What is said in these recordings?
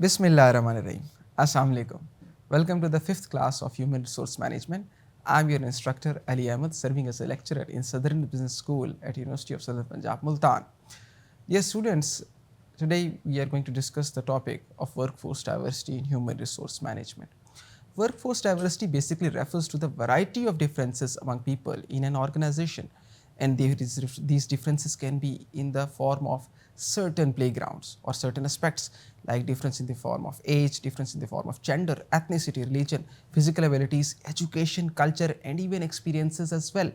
Bismillahirrahmanirrahim. Assalamu alaikum. Welcome to the fifth class of Human Resource Management. I'm your instructor Ali Ahmed, serving as a lecturer in Southern Business School at University of Southern Punjab, Multan. Yes, students, today we are going to discuss the topic of workforce diversity in human resource management. Workforce diversity basically refers to the variety of differences among people in an organization, and these differences can be in the form of certain playgrounds or certain aspects like difference in the form of age, difference in the form of gender, ethnicity, religion, physical abilities, education, culture and even experiences as well.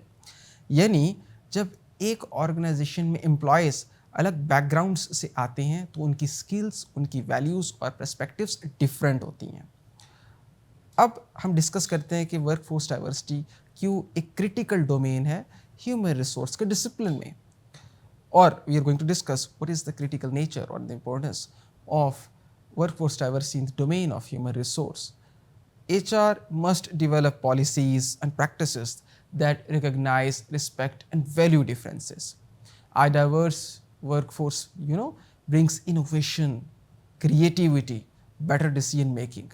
यानी जब एक organisation में employees अलग backgrounds से आते हैं तो उनकी स्किल्स, उनकी वैल्यूज़ और पर्सपेक्टिव्स डिफरेंट होती हैं. अब हम डिस्कस करते हैं कि वर्कफोर्स डाइवर्सिटी क्यों एक क्रिटिकल डोमेन है ह्यूमन रिसोर्स के डिसिप्लिन में. और we are going to discuss what is the critical nature और the importance of workforce diversity in the domain of human resource. HR must develop policies and practices that recognize, respect, and value differences. A diverse workforce, brings innovation, creativity, better decision making.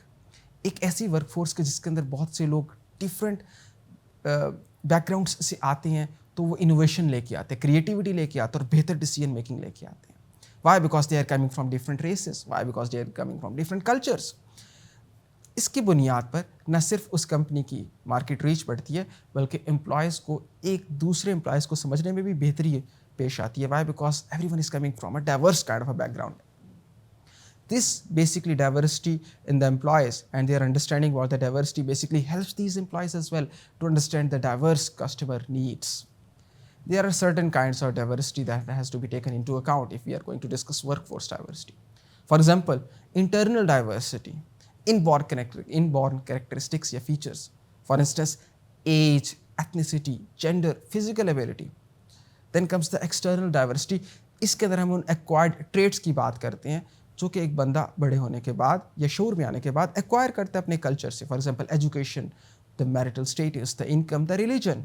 एक ऐसी workforce के जिसके अंदर बहुत से लोग different backgrounds से आते हैं तो वो इनोवेशन लेके आते हैं, क्रिएटिविटी लेके आते हैं और बेहतर डिसीजन मेकिंग लेके आते हैं. Why? Because they are coming from different races. Why? Because they are coming from different cultures. इसकी बुनियाद पर न सिर्फ उस कंपनी की मार्केट रीच बढ़ती है बल्कि एम्प्लॉयज़ को एक दूसरे एम्प्लॉयज़ को समझने में भी बेहतरी पेश आती है. Why? Because everyone is coming from a diverse kind of a background. This basically diversity in the employees and their understanding about the diversity basically helps these employees as well to understand the diverse customer needs. There are certain kinds of diversity that has to be taken into account if we are going to discuss workforce diversity. For example, internal diversity, inborn characteristics या features. For instance, age, ethnicity, gender, physical ability. Then comes the external diversity. इसके अंदर हम उन acquired traits की बात करते हैं जो कि एक बंदा बड़े होने के बाद या शोर में आने के बाद एक्वायर करता है अपने कल्चर से. For example education, the marital status, the income, the religion.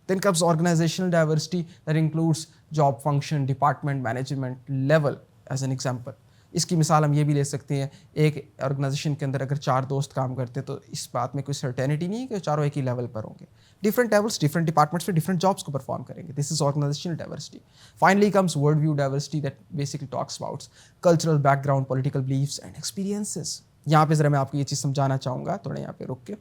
Then comes organizational diversity that includes job function, department, management level as an example. इसकी मिसाल हम ये भी ले सकते हैं, एक ऑर्गेनाइजेशन के अंदर अगर 4 दोस्त काम करते हैं तो इस बात में कोई सर्टेनिटी नहीं है कि चारों एक ही लेवल पर होंगे. डिफरेंट लेवल्स, डिफरेंट डिपार्टमेंट्स में डिफरेंट जॉब्स को परफॉर्म करेंगे. This is organizational diversity. Finally comes world view diversity that basically talks about cultural background, political believes and experiences. यहाँ पे ज़रा मैं आपको ये चीज़ समझाना चाहूँगा थोड़ा यहाँ पे रुक के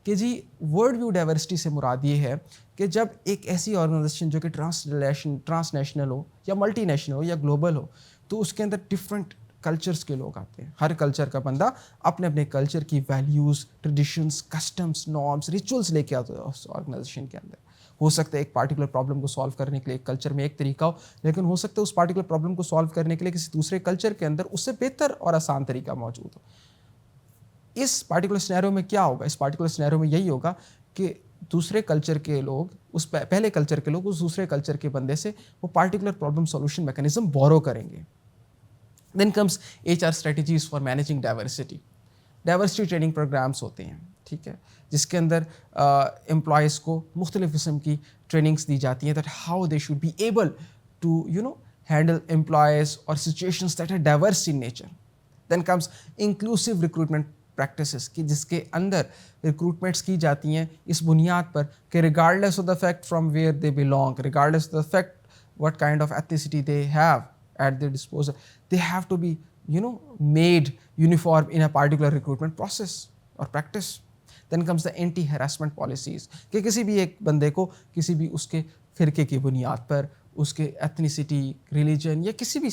कि जी वर्ड व्यू डाइवर्सिटी से मुराद ये है कि जब एक ऐसी ऑर्गेनाइजेशन जो कि ट्रांसनेशनल हो या मल्टीनेशनल हो या ग्लोबल हो तो उसके अंदर डिफरेंट कल्चर्स के लोग आते हैं. हर कल्चर का बंदा अपने अपने कल्चर की values, traditions, customs, norms, rituals लेके आता है उस ऑर्गेनाइजेशन के अंदर. हो सकता है एक पार्टिकुलर प्रॉब्लम को सॉल्व करने के लिए एक कल्चर में एक तरीका हो, लेकिन हो सकता है उस पार्टिकुलर प्रॉब्लम को सॉल्व करने के लिए किसी दूसरे कल्चर के अंदर उससे बेहतर और आसान तरीका मौजूद हो. इस पार्टिकुलर सिनेरियो में क्या होगा? इस पार्टिकुलर सिनेरियो में यही होगा कि दूसरे कल्चर के लोग उस पहले कल्चर के लोग उस दूसरे कल्चर के बंदे से वो पार्टिकुलर प्रॉब्लम सॉल्यूशन मैकेनिज्म बोरो करेंगे. Then comes HR strategies for managing diversity. Diversity training programs होते हैं, ठीक है, जिसके अंदर एम्प्लॉयज़ को मुख्तलिफ़ किस्म की ट्रेनिंग्स दी जाती हैं that how they should be able to handle employees or situations that are diverse in nature. Then comes inclusive recruitment practices कि जिसके अंदर रिक्रूटमेंट्स की जाती हैं इस बुनियाद पर कि regardless of the fact from where they belong, regardless of the fact what kind of ethnicity they have at their disposal, they have to be made uniform in a particular recruitment process or practice. Then comes the anti harassment policies कि किसी भी एक बंदे को किसी भी उसके फिरके की बुनियाद पर, उसके एथनिसिटी, रिलीजन या किसी भी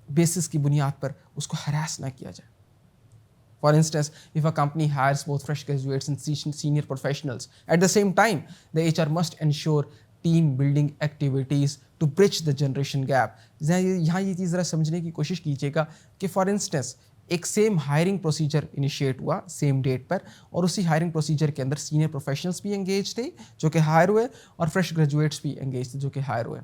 बेसिस की बुनियाद पर उसको हरास ना किया जाए. For instance, if a company hires both fresh graduates and senior professionals at the same time, the HR must ensure team building activities to bridge the generation gap. यहाँ ये चीज़ ज़रा समझने की कोशिश कीजिएगा कि फॉर इंस्टेंस एक सेम हायरिंग प्रोसीजर इनिशिएट हुआ सेम डेट पर और उसी हायरिंग प्रोसीजर के अंदर सीनियर प्रोफेशनल्स भी एंगेज थे जो कि हायर हुए और फ्रेश ग्रेजुएट्स भी एंगेज थे जो कि हायर हुए.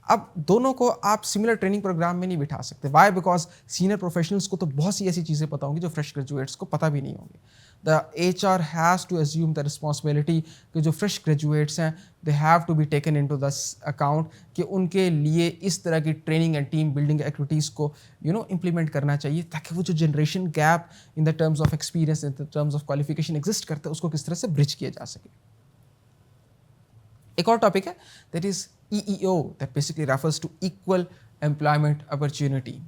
अब दोनों को आप सिमिलर ट्रेनिंग प्रोग्राम में नहीं बिठा सकते. वाई? बिकॉज सीनियर प्रोफेशनल्स को तो बहुत सी ऐसी चीज़ें पता होंगी जो फ्रेश ग्रेजुएट्स को पता भी नहीं होंगी. The HR has to assume the responsibility कि जो fresh graduates हैं they have to be taken into this account कि उनके लिए इस तरह की training and team building activities को implement करना चाहिए ताकि वो जो generation gap in the terms of experience in the terms of qualification exist करता है उसको किस तरह से bridge किया जा सके. एक और टॉपिक है that is EEO that basically refers to equal employment opportunity.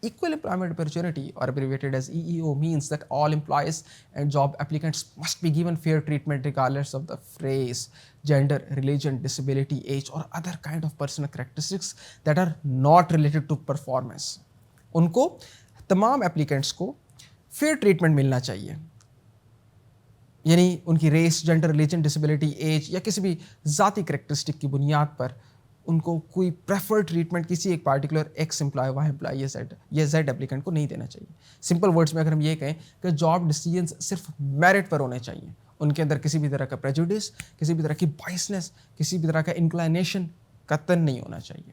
Equal employment opportunity, or abbreviated as EEO, means that all employees and job applicants must be given fair treatment regardless of the race, gender, religion, disability, age, or other kind of personal characteristics that are not related to performance. उनको तमाम applicants को fair treatment मिलना चाहिए, यानी उनकी race, gender, religion, disability, age या किसी भी ज़ाती करेक्टरिस्टिक की बुनियाद पर उनको कोई प्रेफर्ड ट्रीटमेंट किसी एक particular X employee, Y employee या जेड एप्लीकेंट को नहीं देना चाहिए. सिंपल वर्ड्स में अगर हम ये कहें कि जॉब डिसीजंस सिर्फ मेरिट पर होने चाहिए, उनके अंदर किसी भी तरह का प्रेजुडिस, किसी भी तरह की बाइसनेस, किसी भी तरह का इंक्लाइनेशन कतन नहीं होना चाहिए.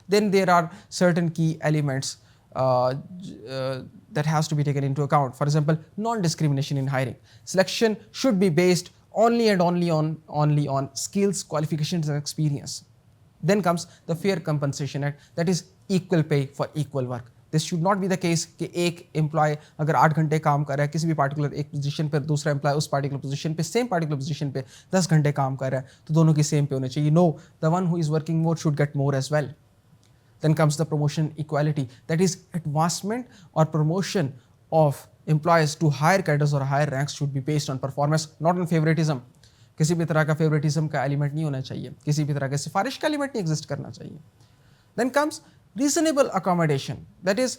देन देयर आर सर्टन की elements that has to be taken into account. For example, non-discrimination in hiring. Selection should be based only and only on skills, qualifications, and experience. Then comes the Fair Compensation Act, that is equal pay for equal work. This should not be the case कि एक employ अगर 8 घंटे काम कर रहा है किसी भी पार्टिकुलर एक पोजीशन पर, दूसरा एम्प्लॉय उस पार्टिकुलर पोजीशन पे सेम पार्टिकुलर पोजीशन पे 10 घंटे काम कर रहा है तो दोनों की सेम पे होने चाहिए. No, the one who is working more should get more as well. Then comes the promotion equality, that is advancement or promotion of employees to higher cadres or higher ranks should be based on performance, not on favoritism. किसी भी तरह का favoritism का element नहीं होना चाहिए, किसी भी तरह का सिफारिश का element नहीं exist करना चाहिए. Then comes reasonable accommodation, that is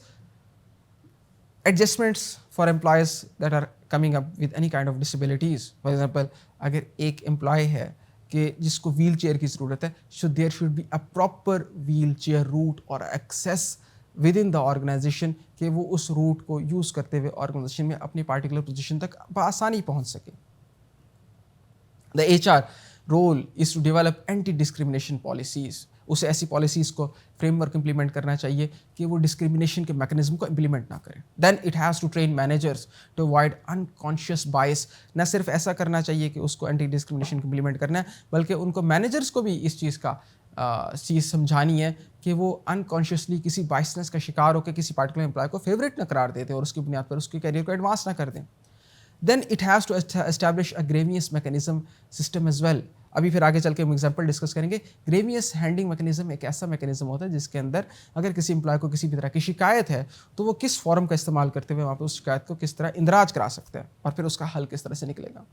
adjustments for employees that are coming up with any kind of disabilities. For example, अगर एक employee है कि जिसको व्हील चेयर की ज़रूरत है, so there should be a proper wheel chair route और access within the organisation कि वो उस रूट को यूज़ करते हुए ऑर्गेनाइजेशन में अपनी पार्टिकुलर पोजीशन तक आसानी पहुंच सके. The HR role is to develop anti discrimination policies. उसे ऐसी पॉलिसीज़ को फ्रेमवर्क इंप्लीमेंट करना चाहिए कि वो डिस्क्रिमिनेशन के मैकेनिज्म को इंप्लीमेंट ना करें. Then it has to train managers to avoid unconscious bias. न सिर्फ ऐसा करना चाहिए कि उसको एंटी डिस्क्रिमिनेशन को इंप्लीमेंट करना है, बल्कि उनको मैनेजर्स को भी इस चीज़ का चीज़ समझानी है कि वो अनकॉन्शियसली किसी बायसनेस का शिकार होकर किसी पार्टिकुलर एम्प्लॉय को फेवरेट न करार देते और उसकी बुनियाद पर उसके कैरियर को एडवांस ना कर दें. Then it has to establish a grievance mechanism system as well. अभी फिर आगे चल के हम एग्जाम्पल डिस्कस करेंगे. ग्रेवियस हैंडलिंग मैकेनिज्म एक ऐसा मैकेनिज्म होता है जिसके अंदर अगर किसी एम्प्लॉय को किसी भी तरह की शिकायत है तो वो किस फॉर्म का इस्तेमाल करते हुए वहाँ पर उस शिकायत को किस तरह इंदराज करा सकते हैं और फिर उसका हल किस तरह से निकलेगा.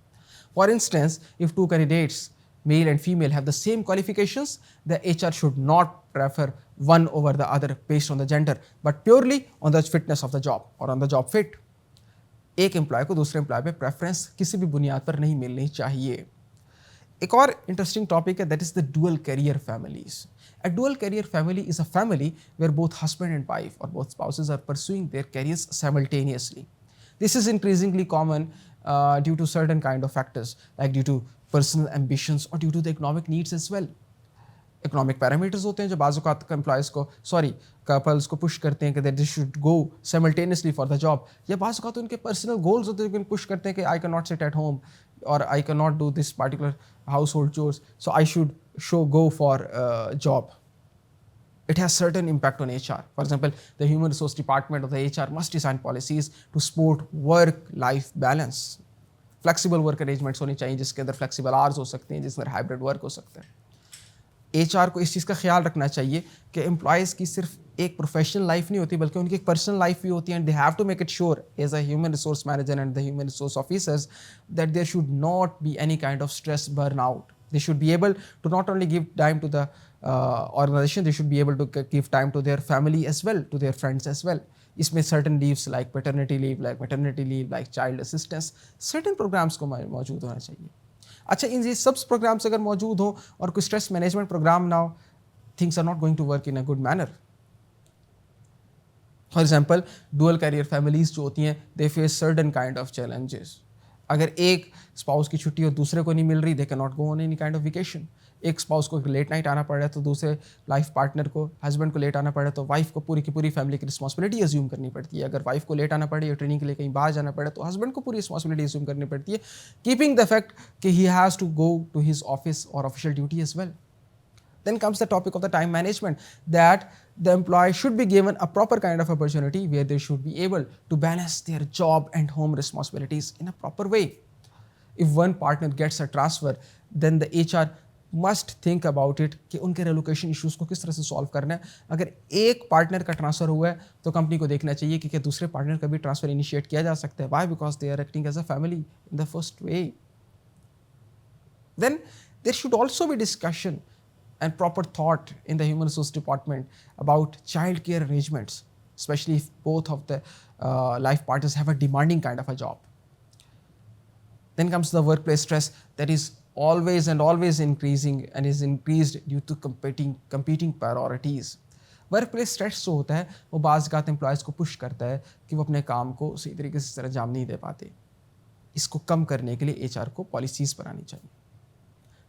For instance, if 2 candidates, male and female, have the same qualifications, the HR should not prefer one over the other based on the gender, but purely on the fitness of the job or on the job fit. एक employ को दूसरे employ पे preference किसी भी बुनियाद पर नहीं मिलनी चाहिए. एक और इंटरेस्टिंग टॉपिक है, that is the dual career families. A dual career family is a family where both husband and wife or both spouses are pursuing their careers simultaneously. This is increasingly common due to certain kind of factors, like due to personal ambitions or due to the economic needs as well. Economic parameters होते हैं जो बाज़ औक़ात employees को couples को push करते हैं कि that they should go simultaneously for the job, या बाज़ औक़ात उनके पर्सनल गोल्स होते हैं जो पुश करते हैं कि I can not sit at home और I can not do this particular household chores, so I should go for job. It has certain impact on HR. For example, the human resource department of the HR must design policies to support work-life balance. Flexible work arrangements होनी चाहिए जिसके अंदर flexible hours हो सकते हैं, जिसके अंदर hybrid work हो सकता है. HR को इस चीज़ का ख्याल रखना चाहिए कि एम्प्लॉयज़ की सिर्फ एक प्रोफेशनल लाइफ नहीं होती बल्कि उनकी एक पर्सनल लाइफ भी होती है, and they have to make it sure as a human resource manager and the human resource officers that there should not be any kind of stress burn out. They should be able to not only give time to the organization, they should be able to give time to their family as well, to their friends as well. इसमें certain leaves like paternity leave, like maternity leave, like child assistance, certain programs को मौजूद होना चाहिए. अच्छा, इन ये सब programmes अगर मौजूद हो और कोई स्ट्रेस मैनेजमेंट प्रोग्राम ना हो, things are not going to work in a good manner. For example, dual career families जो होती हैं, they face certain kind of challenges. अगर एक स्पाउस की छुट्टी और दूसरे को नहीं मिल रही, they can not go on any kind of vacation. एक स्पाउस को लेट नाइट आना पड़ रहा है तो दूसरे लाइफ पार्टनर को, हस्बैंड को लेट आना पड़ रहा है तो वाइफ को पूरी की पूरी फैमिली की रिस्पॉन्सिबिलिटी अज्यूम करनी पड़ती है। अगर वाइफ को लेट आना पड़े या ट्रेनिंग के लिए कहीं बाहर जाना पड़े तो हस्बैंड को पूरी रिस्पॉन्सिबिलिटी अज्यूम करनी पड़ती है, कीपिंग द फैक्ट कि he has to go to his office और official duty as well. Then comes the topic of the time management, that the employee should be given a proper kind of opportunity where they should be able to balance their job and home responsibilities in a proper way. If one partner gets a transfer, then the HR must think about it कि उनके relocation issues को किस तरह से solve करना है। अगर एक partner का transfer हुआ है तो company को देखना चाहिए कि क्या दूसरे partner का भी transfer initiate किया जा सकता है। Why? Because they are acting as a family in the first way. Then there should also be discussion and proper thought in the human resource department about child care arrangements, especially if both of the life partners have a demanding kind of a job. Then comes the workplace stress that is always and always increasing and is increased due to competing priorities. Workplace stress जो होता है वो बाज़ employees को push करता है कि वो अपने काम को सही तरीके से अंजाम नहीं दे पाते। इसको कम करने के लिए एचआर को पॉलिसीज़ बनानी चाहिए,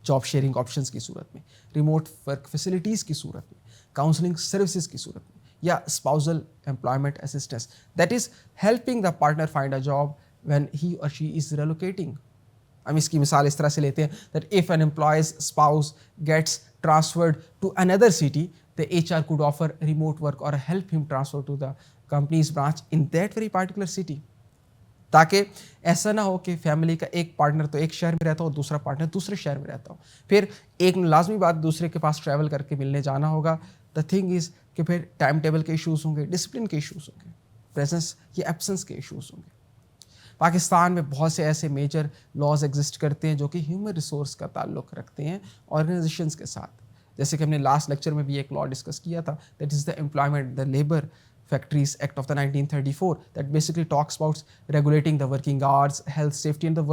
जॉब शेयरिंग ऑप्शंस की सूरत में, रिमोट वर्क फैसिलिटीज़ की सूरत में, काउंसलिंग सर्विसेज की सूरत में, या spousal employment assistance that is helping the partner find a job when he और शी इज़ रिलोकेटिंग। हम इसकी मिसाल इस तरह से लेते हैं that if an employee's spouse gets transferred to another city, the HR could offer remote work or help him transfer to the company's branch in that very particular city, ताकि ऐसा ना हो कि फैमिली का एक पार्टनर तो एक शहर में रहता हो, दूसरा पार्टनर दूसरे शहर में रहता हो, फिर एक लाजमी बात दूसरे के पास ट्रैवल करके मिलने जाना होगा। द थिंग इज़ कि फिर टाइम टेबल के इश्यूज़ होंगे, डिसिप्लिन के इश्यूज़ होंगे, प्रेजेंस या एब्सेंस के इश्यूज़ होंगे। पाकिस्तान में बहुत से ऐसे मेजर लॉज एग्जिस्ट करते हैं जो कि ह्यूमन रिसोर्स का ताल्लुक़ रखते हैं ऑर्गेनाइजेशंस के साथ। जैसे कि हमने लास्ट लेक्चर में भी एक लॉ डिस्कस किया था, that is the employment the labour Factories Act of the 1934 that basically talks about regulating the working hours, health, safety and the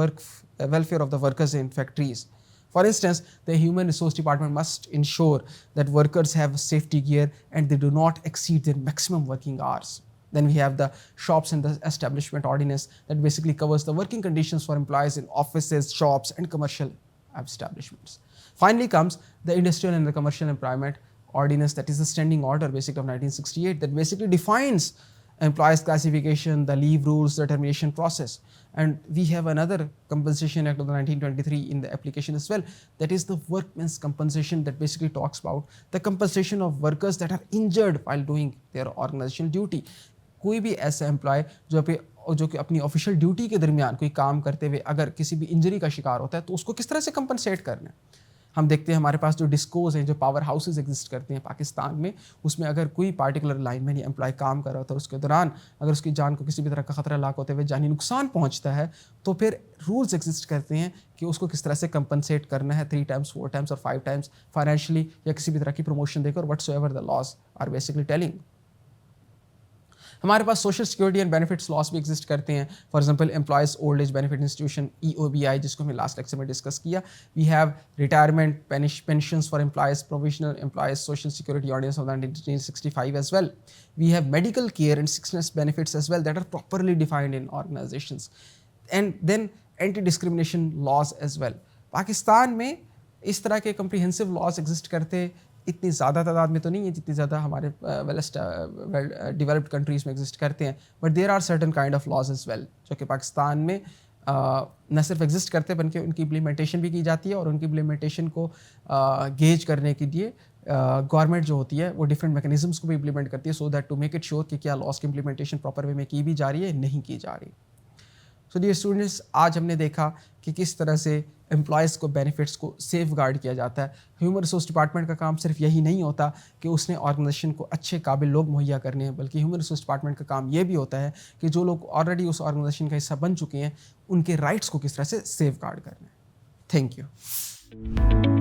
welfare of the workers in factories. For instance, the Human Resource Department must ensure that workers have safety gear and they do not exceed their maximum working hours. Then we have the Shops and the Establishment Ordinance that basically covers the working conditions for employees in offices, shops and commercial establishments. Finally comes the Industrial and the Commercial Employment Ordinance, that is the standing order basically of 1968, that basically defines employees classification, the leave rules, the termination process. And we have another compensation act of the 1923 in the application as well, that is the workmen's compensation, that basically talks about the compensation of workers that are injured while doing their organizational duty. कोई भी ऐसा employ जो कि अपनी official duty के दरमियान कोई काम करते हुए अगर किसी भी इंजरी का शिकार होता है तो उसको किस तरह से कंपनसेट करना है। हम देखते हैं हमारे पास जो डिस्कोज हैं, जो पावर हाउसेज एग्जिस्ट करते हैं पाकिस्तान में, उसमें अगर कोई पार्टिकुलर लाइनमैन या एम्प्लॉय काम कर रहा होता है, उसके दौरान अगर उसकी जान को किसी भी तरह का खतरा लाक होते हुए जानी नुकसान पहुंचता है, तो फिर रूल्स एग्जिस्ट करते हैं कि उसको किस तरह से कंपनसेट करना है, 3 टाइम्स 4 टाइम्स और 5 टाइम्स फाइनेंशियली या किसी भी तरह की प्रमोशन देकर, whatsoever the laws are basically telling. हमारे पास social security and benefits laws भी एग्जिस्ट करते हैं। For example employees old age benefit institution EOBI, जिसको हमने लास्ट लेक्चर में डिस्कस किया। We have retirement pensions for employees, provisional employees social security ordinance of 1965 as well. We have medical care and sickness benefits as well that are properly defined in organisations, and then anti discrimination laws as well. Pakistan में इस तरह के comprehensive laws exist करते इतनी ज़्यादा तादाद में तो नहीं है जितनी ज़्यादा हमारे वेल डेवलप्ड कंट्रीज़ में एग्जिस्ट करते हैं, but there are certain kind of laws as well जो कि पाकिस्तान में न सिर्फ एग्जिस्ट करते बल्कि उनकी इम्प्लीमेंटेशन भी की जाती है, और उनकी इम्प्लीमेंटेशन को गेज करने के लिए गवर्नमेंट जो होती है वो डिफरेंट मैकेनिज्म्स को भी इम्प्लीमेंट करती है, so that to make it sure कि क्या लॉज की इम्प्लीमेंटेशन प्रॉपर वे में की भी जा रही है, नहीं की जा रही। सो डियर स्टूडेंट्स, आज हमने देखा कि किस तरह से एम्प्लॉयज़ को बेनिफिट्स को सेफ गार्ड किया जाता है। ह्यूमन रिसोर्स डिपार्टमेंट का काम सिर्फ यही नहीं होता कि उसने ऑर्गेनाइजेशन को अच्छे काबिल लोग मुहैया करने हैं, बल्कि ह्यूमन रिसोर्स डिपार्टमेंट का काम ये भी होता है कि जो लोग ऑलरेडी उस ऑर्गेनाइजेशन का हिस्सा बन चुके हैं उनके राइट्स को किस तरह से सेफ गार्ड करना है। Thank you.